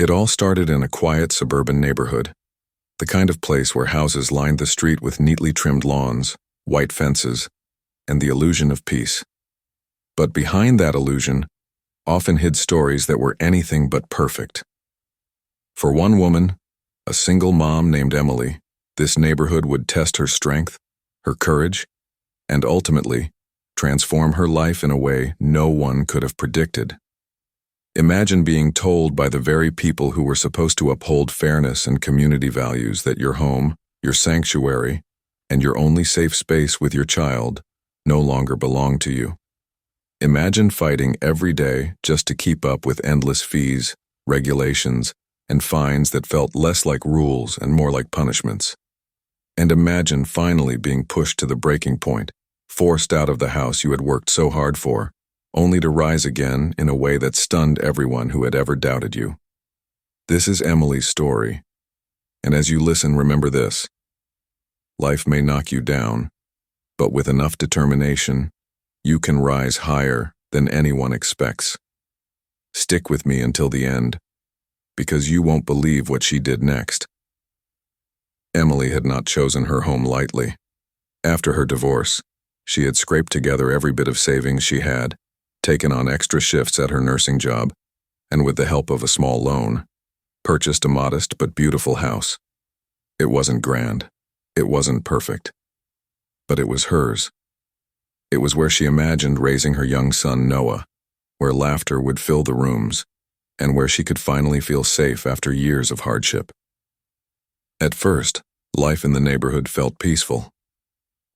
It all started in a quiet suburban neighborhood, the kind of place where houses lined the street with neatly trimmed lawns, white fences, and the illusion of peace. But behind that illusion often hid stories that were anything but perfect. For one woman, a single mom named Emily, this neighborhood would test her strength, her courage, and ultimately transform her life in a way no one could have predicted. Imagine being told by the very people who were supposed to uphold fairness and community values that your home, your sanctuary, and your only safe space with your child no longer belong to you. Imagine fighting every day just to keep up with endless fees, regulations, and fines that felt less like rules and more like punishments. And imagine finally being pushed to the breaking point, forced out of the house you had worked so hard for, only to rise again in a way that stunned everyone who had ever doubted you. This is Emily's story. And as you listen, remember this. Life may knock you down, but with enough determination, you can rise higher than anyone expects. Stick with me until the end, because you won't believe what she did next. Emily had not chosen her home lightly. After her divorce, she had scraped together every bit of savings she had, taken on extra shifts at her nursing job, and with the help of a small loan, purchased a modest but beautiful house. It wasn't grand. It wasn't perfect. But it was hers. It was where she imagined raising her young son Noah, where laughter would fill the rooms, and where she could finally feel safe after years of hardship. At first, life in the neighborhood felt peaceful.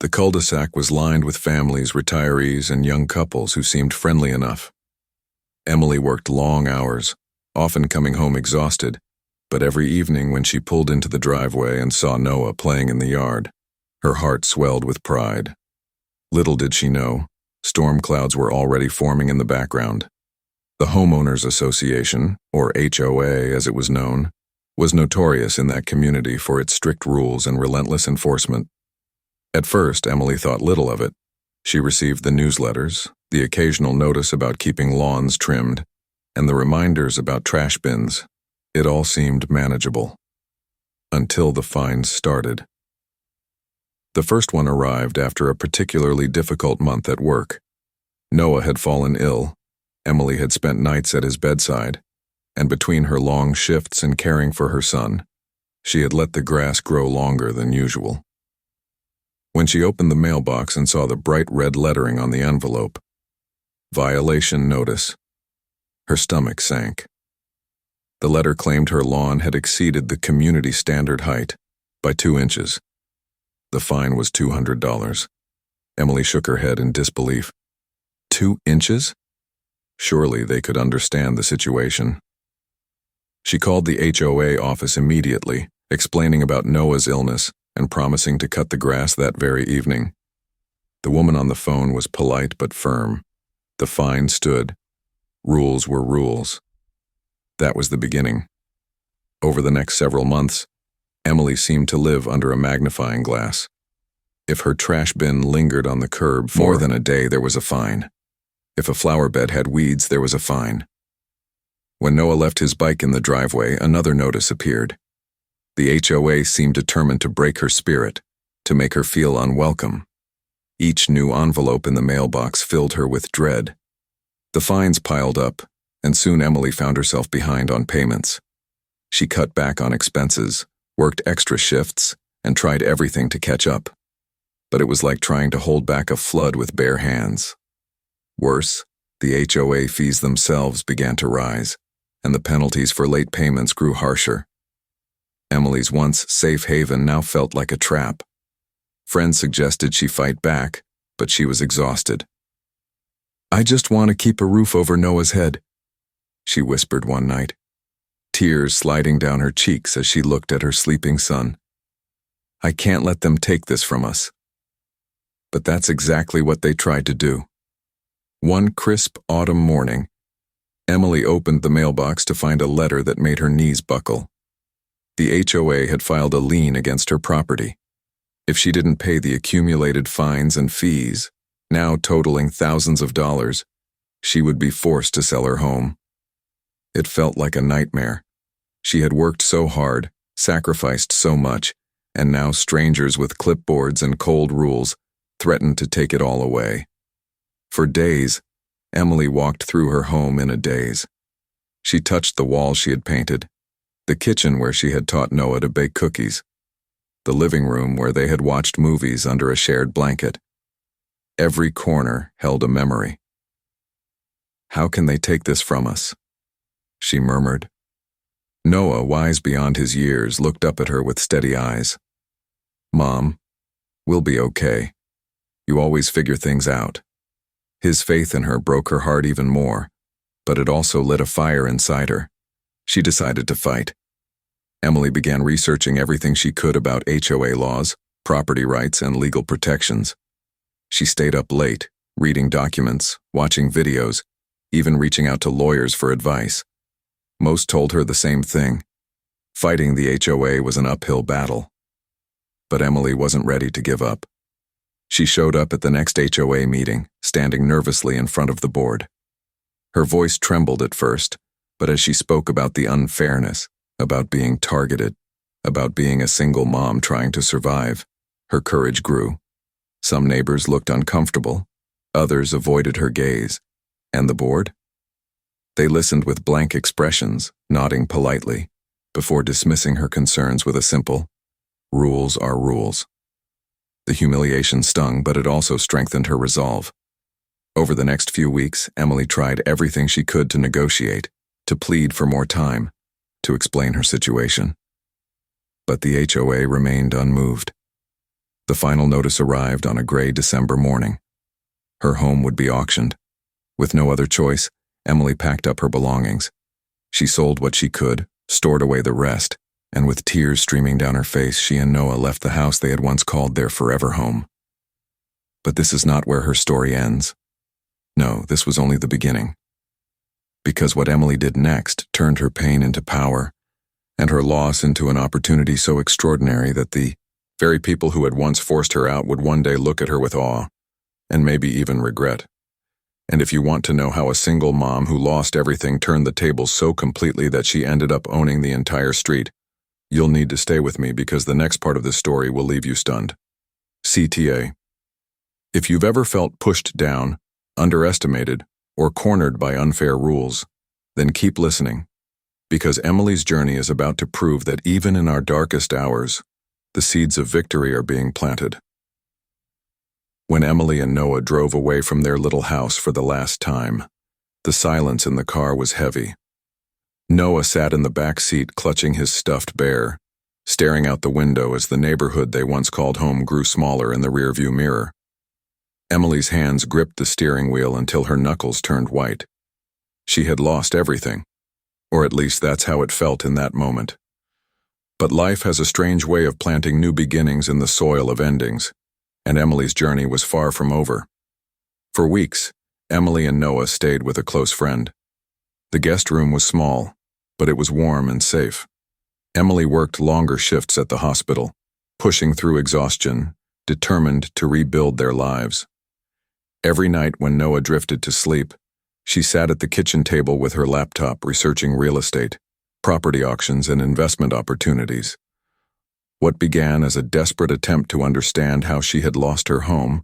The cul-de-sac was lined with families, retirees, and young couples who seemed friendly enough. Emily worked long hours, often coming home exhausted, but every evening when she pulled into the driveway and saw Noah playing in the yard, her heart swelled with pride. Little did she know, storm clouds were already forming in the background. The Homeowners Association, or HOA as it was known, was notorious in that community for its strict rules and relentless enforcement. At first, Emily thought little of it. She received the newsletters, the occasional notice about keeping lawns trimmed, and the reminders about trash bins. It all seemed manageable. Until the fines started. The first one arrived after a particularly difficult month at work. Noah had fallen ill. Emily had spent nights at his bedside, and between her long shifts and caring for her son, she had let the grass grow longer than usual. When she opened the mailbox and saw the bright red lettering on the envelope, "Violation Notice," her stomach sank. The letter claimed her lawn had exceeded the community standard height by 2 inches. The fine was $200. Emily shook her head in disbelief. 2 inches? Surely they could understand the situation. She called the HOA office immediately, explaining about Noah's illness and promising to cut the grass that very evening. The woman on the phone was polite but firm. The fine stood. Rules were rules. That was the beginning. Over the next several months, Emily seemed to live under a magnifying glass. If her trash bin lingered on the curb for more than a day, there was a fine. If a flower bed had weeds, there was a fine. When Noah left his bike in the driveway, another notice appeared. The HOA seemed determined to break her spirit, to make her feel unwelcome. Each new envelope in the mailbox filled her with dread. The fines piled up, and soon Emily found herself behind on payments. She cut back on expenses, worked extra shifts, and tried everything to catch up. But it was like trying to hold back a flood with bare hands. Worse, the HOA fees themselves began to rise, and the penalties for late payments grew harsher. Emily's once safe haven now felt like a trap. Friends suggested she fight back, but she was exhausted. "I just want to keep a roof over Noah's head," she whispered one night, tears sliding down her cheeks as she looked at her sleeping son. "I can't let them take this from us." But that's exactly what they tried to do. One crisp autumn morning, Emily opened the mailbox to find a letter that made her knees buckle. The HOA had filed a lien against her property. If she didn't pay the accumulated fines and fees, now totaling thousands of dollars, she would be forced to sell her home. It felt like a nightmare, She had worked so hard, sacrificed so much, and now strangers with clipboards and cold rules threatened to take it all away. For days, Emily walked through her home in a daze. She touched the wall she had painted, the kitchen where she had taught Noah to bake cookies, the living room where they had watched movies under a shared blanket. Every corner held a memory. "How can they take this from us?" she murmured. Noah, wise beyond his years, looked up at her with steady eyes. "Mom, we'll be okay. You always figure things out." His faith in her broke her heart even more, but it also lit a fire inside her. She decided to fight. Emily began researching everything she could about HOA laws, property rights, and legal protections. She stayed up late, reading documents, watching videos, even reaching out to lawyers for advice. Most told her the same thing. Fighting the HOA was an uphill battle. But Emily wasn't ready to give up. She showed up at the next HOA meeting, standing nervously in front of the board. Her voice trembled at first, but as she spoke about the unfairness, about being targeted, about being a single mom trying to survive, her courage grew. Some neighbors looked uncomfortable, others avoided her gaze. And the board? They listened with blank expressions, nodding politely, before dismissing her concerns with a simple, "Rules are rules." The humiliation stung, but it also strengthened her resolve. Over the next few weeks, Emily tried everything she could to negotiate, to plead for more time, to explain her situation. But the HOA remained unmoved. The final notice arrived on a gray December morning. Her home would be auctioned. With no other choice, Emily packed up her belongings. She sold what she could, stored away the rest, and with tears streaming down her face, she and Noah left the house they had once called their forever home. But this is not where her story ends. No, this was only the beginning. Because what Emily did next turned her pain into power, and her loss into an opportunity so extraordinary that the very people who had once forced her out would one day look at her with awe, and maybe even regret. And if you want to know how a single mom who lost everything turned the tables so completely that she ended up owning the entire street, you'll need to stay with me because the next part of this story will leave you stunned. CTA. If you've ever felt pushed down, underestimated, or cornered by unfair rules, then keep listening, because Emily's journey is about to prove that even in our darkest hours, the seeds of victory are being planted. When Emily and Noah drove away from their little house for the last time, the silence in the car was heavy. Noah sat in the back seat clutching his stuffed bear, staring out the window as the neighborhood they once called home grew smaller in the rearview mirror. Emily's hands gripped the steering wheel until her knuckles turned white. She had lost everything, or at least that's how it felt in that moment. But life has a strange way of planting new beginnings in the soil of endings, and Emily's journey was far from over. For weeks, Emily and Noah stayed with a close friend. The guest room was small, but it was warm and safe. Emily worked longer shifts at the hospital, pushing through exhaustion, determined to rebuild their lives. Every night when Noah drifted to sleep, she sat at the kitchen table with her laptop researching real estate, property auctions, and investment opportunities. What began as a desperate attempt to understand how she had lost her home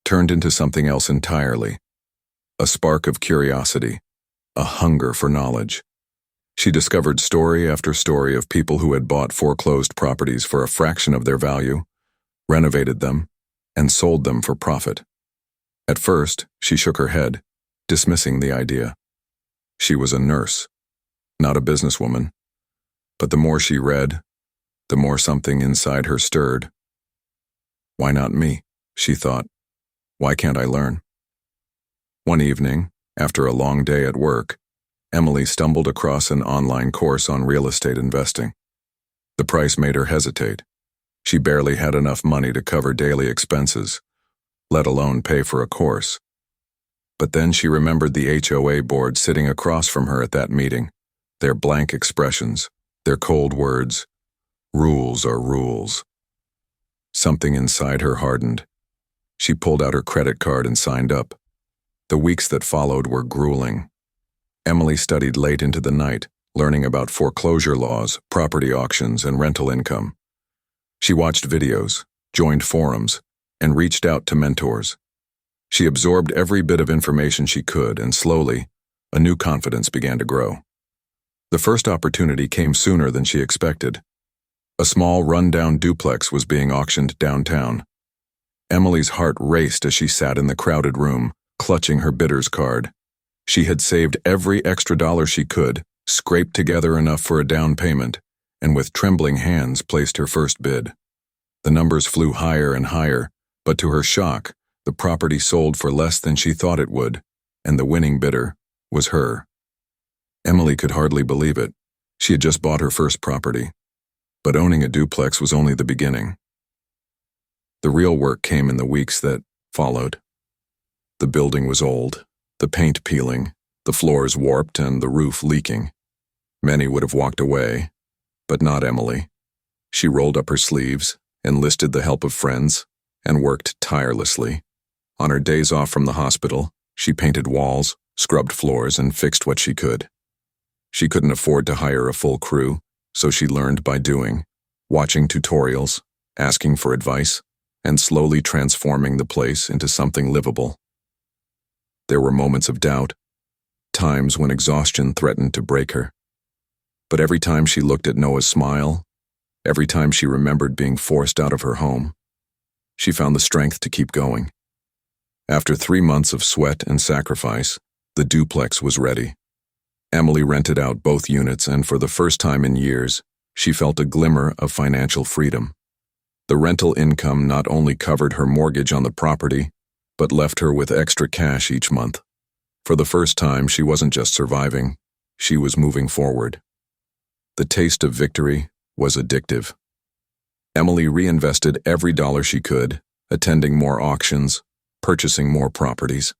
turned into something else entirely. A spark of curiosity, a hunger for knowledge. She discovered story after story of people who had bought foreclosed properties for a fraction of their value, renovated them, and sold them for profit. At first, she shook her head, dismissing the idea. She was a nurse, not a businesswoman. But the more she read, the more something inside her stirred. Why not me? She thought. Why can't I learn? One evening, after a long day at work, Emily stumbled across an online course on real estate investing. The price made her hesitate. She barely had enough money to cover daily expenses, let alone pay for a course. But then she remembered the HOA board sitting across from her at that meeting, their blank expressions, their cold words. Rules are rules. Something inside her hardened. She pulled out her credit card and signed up. The weeks that followed were grueling. Emily studied late into the night, learning about foreclosure laws, property auctions, and rental income. She watched videos, joined forums, and reached out to mentors. She absorbed every bit of information she could, and slowly, a new confidence began to grow. The first opportunity came sooner than she expected. A small, run-down duplex was being auctioned downtown. Emily's heart raced as she sat in the crowded room, clutching her bidder's card. She had saved every extra dollar she could, scraped together enough for a down payment, and with trembling hands placed her first bid. The numbers flew higher and higher, but to her shock, the property sold for less than she thought it would, and the winning bidder was her. Emily could hardly believe it. She had just bought her first property. But owning a duplex was only the beginning. The real work came in the weeks that followed. The building was old, the paint peeling, the floors warped, and the roof leaking. Many would have walked away, but not Emily. She rolled up her sleeves, enlisted the help of friends, and worked tirelessly. On her days off from the hospital, she painted walls, scrubbed floors, and fixed what she could. She couldn't afford to hire a full crew, so she learned by doing, watching tutorials, asking for advice, and slowly transforming the place into something livable. There were moments of doubt, times when exhaustion threatened to break her. But every time she looked at Noah's smile, every time she remembered being forced out of her home, she found the strength to keep going. After 3 months of sweat and sacrifice, the duplex was ready. Emily rented out both units, and for the first time in years, she felt a glimmer of financial freedom. The rental income not only covered her mortgage on the property, but left her with extra cash each month. For the first time, she wasn't just surviving, she was moving forward. The taste of victory was addictive. Emily reinvested every dollar she could, attending more auctions, purchasing more properties.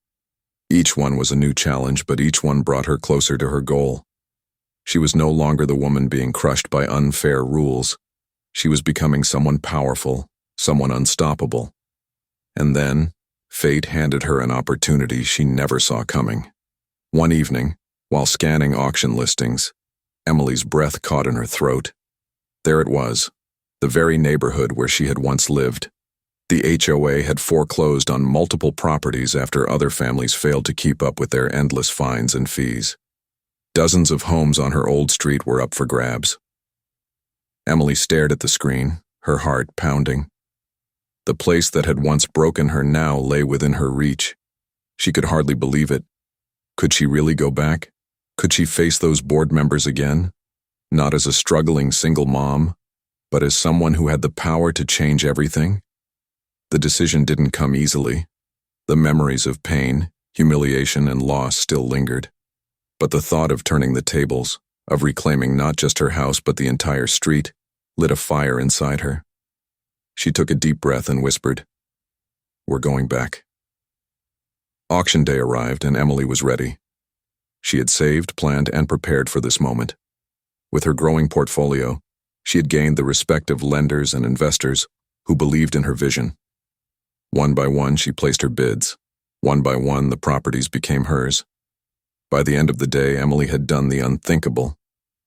Each one was a new challenge, but each one brought her closer to her goal. She was no longer the woman being crushed by unfair rules. She was becoming someone powerful, someone unstoppable. And then, fate handed her an opportunity she never saw coming. One evening, while scanning auction listings, Emily's breath caught in her throat. There it was, the very neighborhood where she had once lived. The HOA had foreclosed on multiple properties after other families failed to keep up with their endless fines and fees. Dozens of homes on her old street were up for grabs. Emily stared at the screen, her heart pounding. The place that had once broken her now lay within her reach. She could hardly believe it. Could she really go back? Could she face those board members again? Not as a struggling single mom, but as someone who had the power to change everything? The decision didn't come easily. The memories of pain, humiliation, and loss still lingered. But the thought of turning the tables, of reclaiming not just her house but the entire street, lit a fire inside her. She took a deep breath and whispered, "We're going back." Auction day arrived and Emily was ready. She had saved, planned, and prepared for this moment. With her growing portfolio, she had gained the respect of lenders and investors who believed in her vision. One by one, she placed her bids. One by one, the properties became hers. By the end of the day, Emily had done the unthinkable.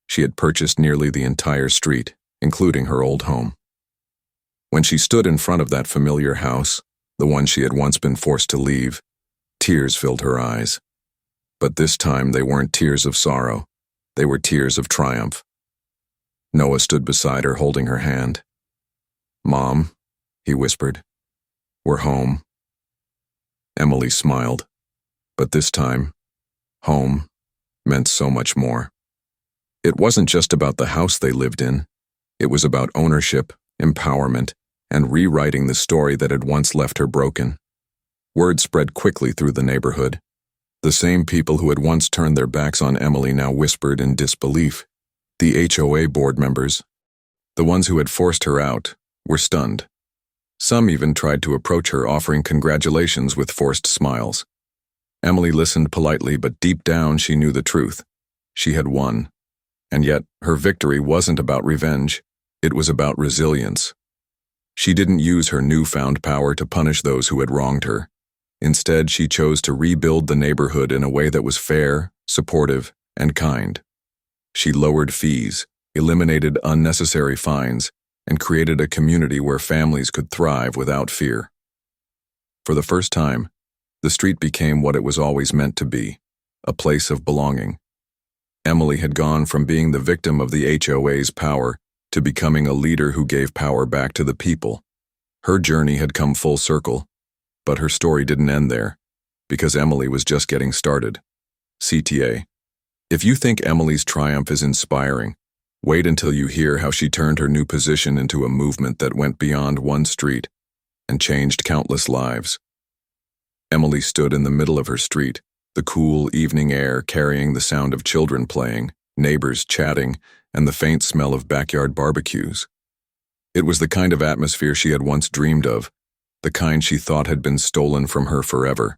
She had purchased nearly the entire street, including her old home. When she stood in front of that familiar house, the one she had once been forced to leave, tears filled her eyes. But this time, they weren't tears of sorrow. They were tears of triumph. Noah stood beside her, holding her hand. "Mom," he whispered, "we're home." Emily smiled, but this time, home meant so much more. It wasn't just about the house they lived in. It was about ownership, empowerment, and rewriting the story that had once left her broken. Word spread quickly through the neighborhood. The same people who had once turned their backs on Emily now whispered in disbelief. The HOA board members, the ones who had forced her out, were stunned. Some even tried to approach her, offering congratulations with forced smiles. Emily listened politely, but deep down she knew the truth. She had won. And yet, her victory wasn't about revenge. It was about resilience. She didn't use her newfound power to punish those who had wronged her. Instead, she chose to rebuild the neighborhood in a way that was fair, supportive, and kind. She lowered fees, eliminated unnecessary fines, and created a community where families could thrive without fear. For the first time, the street became what it was always meant to be, a place of belonging. Emily had gone from being the victim of the HOA's power to becoming a leader who gave power back to the people. Her journey had come full circle, but her story didn't end there, because Emily was just getting started. CTA. If you think Emily's triumph is inspiring, wait until you hear how she turned her new position into a movement that went beyond one street and changed countless lives. Emily stood in the middle of her street, the cool evening air carrying the sound of children playing, neighbors chatting, and the faint smell of backyard barbecues. It was the kind of atmosphere she had once dreamed of, the kind she thought had been stolen from her forever.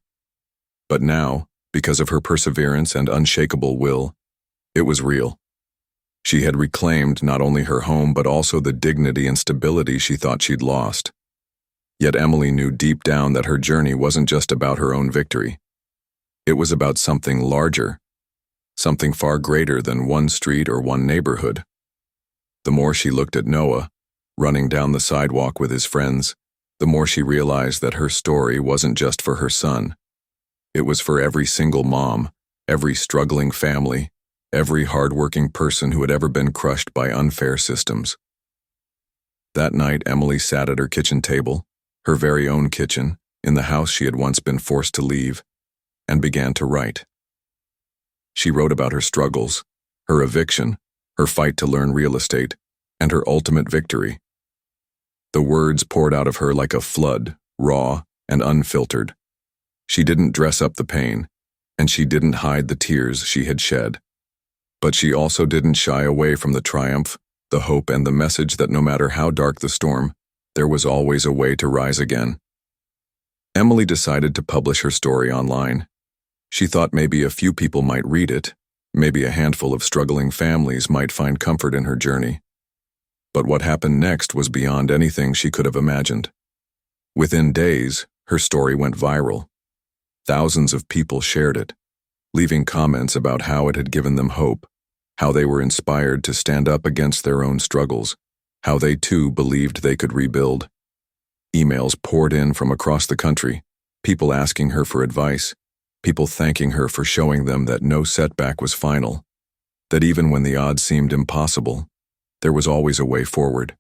But now, because of her perseverance and unshakable will, it was real. She had reclaimed not only her home but also the dignity and stability she thought she'd lost. Yet Emily knew deep down that her journey wasn't just about her own victory. It was about something larger, something far greater than one street or one neighborhood. The more she looked at Noah, running down the sidewalk with his friends, the more she realized that her story wasn't just for her son. It was for every single mom, every struggling family, every hardworking person who had ever been crushed by unfair systems. That night, Emily sat at her kitchen table, her very own kitchen, in the house she had once been forced to leave, and began to write. She wrote about her struggles, her eviction, her fight to learn real estate, and her ultimate victory. The words poured out of her like a flood, raw and unfiltered. She didn't dress up the pain, and she didn't hide the tears she had shed. But she also didn't shy away from the triumph, the hope, and the message that no matter how dark the storm, there was always a way to rise again. Emily decided to publish her story online. She thought maybe a few people might read it, maybe a handful of struggling families might find comfort in her journey. But what happened next was beyond anything she could have imagined. Within days, her story went viral. Thousands of people shared it, leaving comments about how it had given them hope, how they were inspired to stand up against their own struggles, how they too believed they could rebuild. Emails poured in from across the country, people asking her for advice, people thanking her for showing them that no setback was final, that even when the odds seemed impossible, there was always a way forward.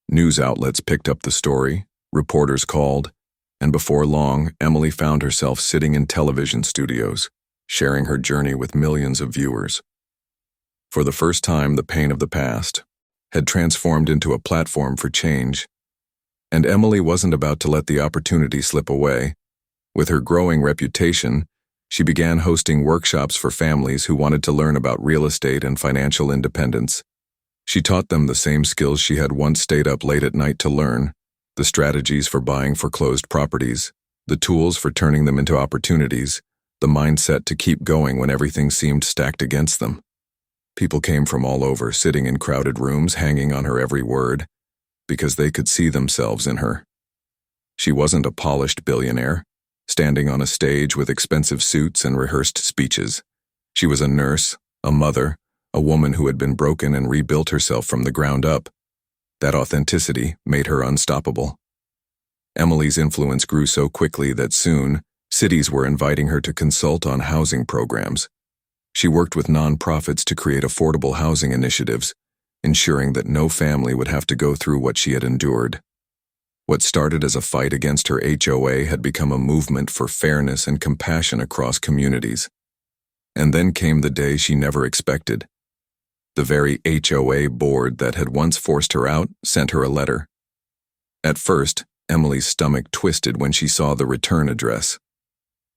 News outlets picked up the story, reporters called, and before long, Emily found herself sitting in television studios, sharing her journey with millions of viewers. For the first time, the pain of the past had transformed into a platform for change, and Emily wasn't about to let the opportunity slip away. With her growing reputation, she began hosting workshops for families who wanted to learn about real estate and financial independence. She taught them the same skills she had once stayed up late at night to learn, the strategies for buying foreclosed properties, the tools for turning them into opportunities, the mindset to keep going when everything seemed stacked against them. People came from all over, sitting in crowded rooms, hanging on her every word, because they could see themselves in her. She wasn't a polished billionaire, standing on a stage with expensive suits and rehearsed speeches. She was a nurse, a mother, a woman who had been broken and rebuilt herself from the ground up. That authenticity made her unstoppable. Emily's influence grew so quickly that soon, cities were inviting her to consult on housing programs. She worked with nonprofits to create affordable housing initiatives, ensuring that no family would have to go through what she had endured. What started as a fight against her HOA had become a movement for fairness and compassion across communities. And then came the day she never expected. The very HOA board that had once forced her out sent her a letter. At first, Emily's stomach twisted when she saw the return address.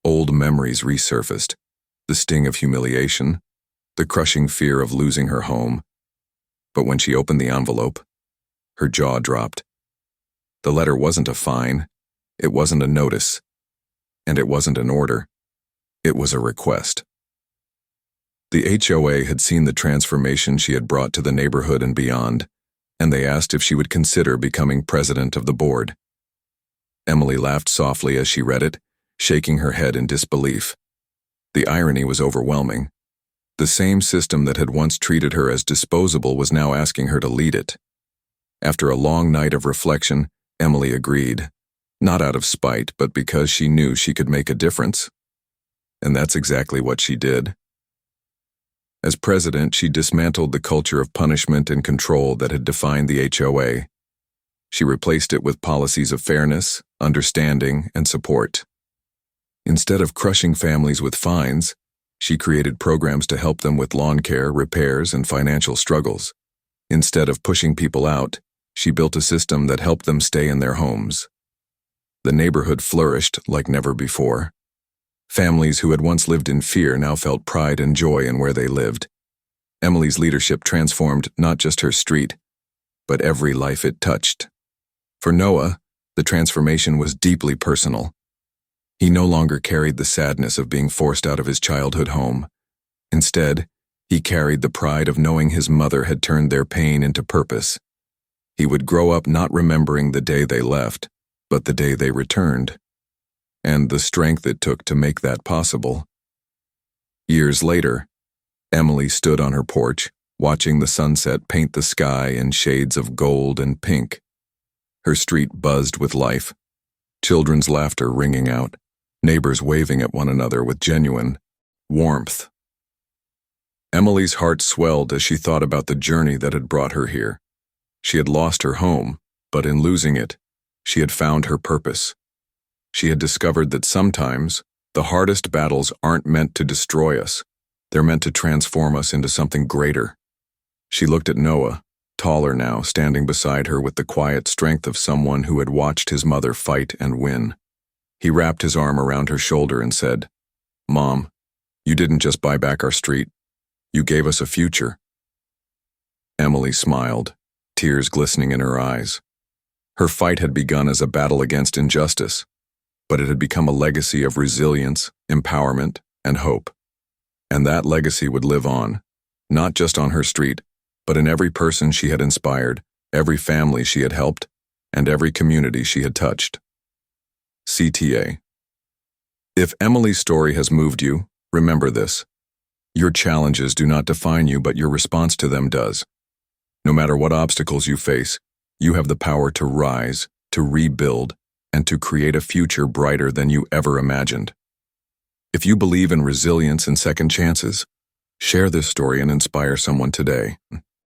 Old memories resurfaced, the sting of humiliation, the crushing fear of losing her home. But when she opened the envelope, her jaw dropped. The letter wasn't a fine, it wasn't a notice, and it wasn't an order. It was a request. The HOA had seen the transformation she had brought to the neighborhood and beyond, and they asked if she would consider becoming president of the board. Emily laughed softly as she read it, shaking her head in disbelief. The irony was overwhelming. The same system that had once treated her as disposable was now asking her to lead it. After a long night of reflection, Emily agreed, not out of spite, but because she knew she could make a difference. And that's exactly what she did. As president, she dismantled the culture of punishment and control that had defined the HOA. She replaced it with policies of fairness, understanding, and support. Instead of crushing families with fines, she created programs to help them with lawn care, repairs, and financial struggles. Instead of pushing people out, she built a system that helped them stay in their homes. The neighborhood flourished like never before. Families who had once lived in fear now felt pride and joy in where they lived. Emily's leadership transformed not just her street, but every life it touched. For Noah, the transformation was deeply personal. He no longer carried the sadness of being forced out of his childhood home. Instead, he carried the pride of knowing his mother had turned their pain into purpose. He would grow up not remembering the day they left, but the day they returned, and the strength it took to make that possible. Years later, Emily stood on her porch, watching the sunset paint the sky in shades of gold and pink. Her street buzzed with life, children's laughter ringing out, neighbors waving at one another with genuine warmth. Emily's heart swelled as she thought about the journey that had brought her here. She had lost her home, but in losing it, she had found her purpose. She had discovered that sometimes the hardest battles aren't meant to destroy us. They're meant to transform us into something greater. She looked at Noah, taller now, standing beside her with the quiet strength of someone who had watched his mother fight and win. He wrapped his arm around her shoulder and said, "Mom, you didn't just buy back our street. You gave us a future." Emily smiled, tears glistening in her eyes. Her fight had begun as a battle against injustice, but it had become a legacy of resilience, empowerment, and hope. And that legacy would live on, not just on her street, but in every person she had inspired, every family she had helped, and every community she had touched. CTA. If Emily's story has moved you, remember this. Your challenges do not define you, but your response to them does. No matter what obstacles you face, you have the power to rise, to rebuild, and to create a future brighter than you ever imagined. If you believe in resilience and second chances, share this story and inspire someone today.